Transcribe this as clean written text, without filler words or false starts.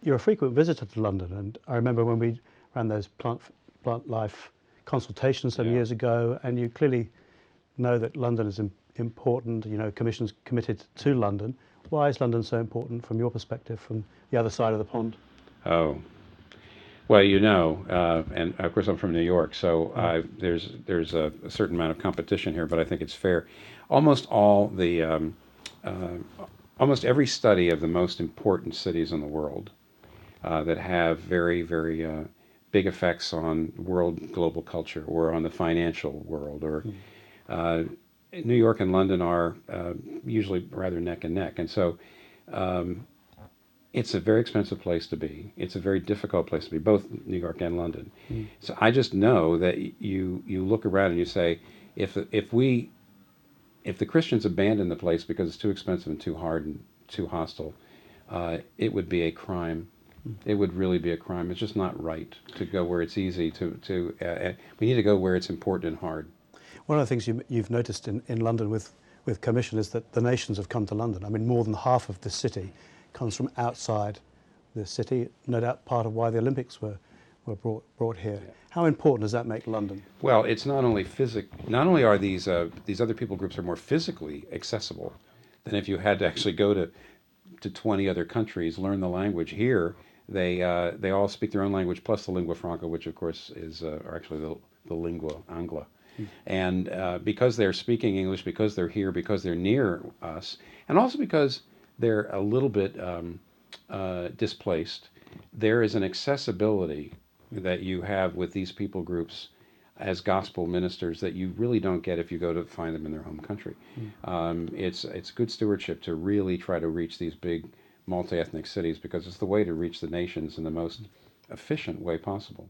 You're a frequent visitor to London, and I remember when we ran those plant life consultations some years ago, and you clearly know that London is important. You know, Commission's committed to London. Why is London so important from your perspective, from the other side of the pond? Oh, well, and of course I'm from New York, so there's a certain amount of competition here, but I think it's fair. Almost all the uh, almost every study of the most important cities in the world that have very, very big effects on world global culture or on the financial world, or uh, New York and London are usually rather neck and neck, and so it's a very expensive place to be. It's a very difficult place to be, both New York and London. So I just know that you look around and you say, if the Christians abandon the place because it's too expensive and too hard and too hostile, it would be a crime. It would really be a crime. It's just not right to go where it's easy. We need to go where it's important and hard. One of the things you've noticed in London with Commission is that the nations have come to London. I mean, more than half of the city comes from outside the city. No doubt part of why the Olympics were brought here. Yeah. How important does that make London? Well, it's not only not only are these other people groups are more physically accessible than if you had to actually go to 20 other countries, learn the language. Here, they all speak their own language plus the lingua franca, which of course is or actually the lingua angla. And because they're speaking English, because they're here, because they're near us, and also because they're a little bit displaced, there is an accessibility that you have with these people groups as gospel ministers that you really don't get if you go to find them in their home country. It's good stewardship to really try to reach these big multi-ethnic cities, because it's the way to reach the nations in the most efficient way possible.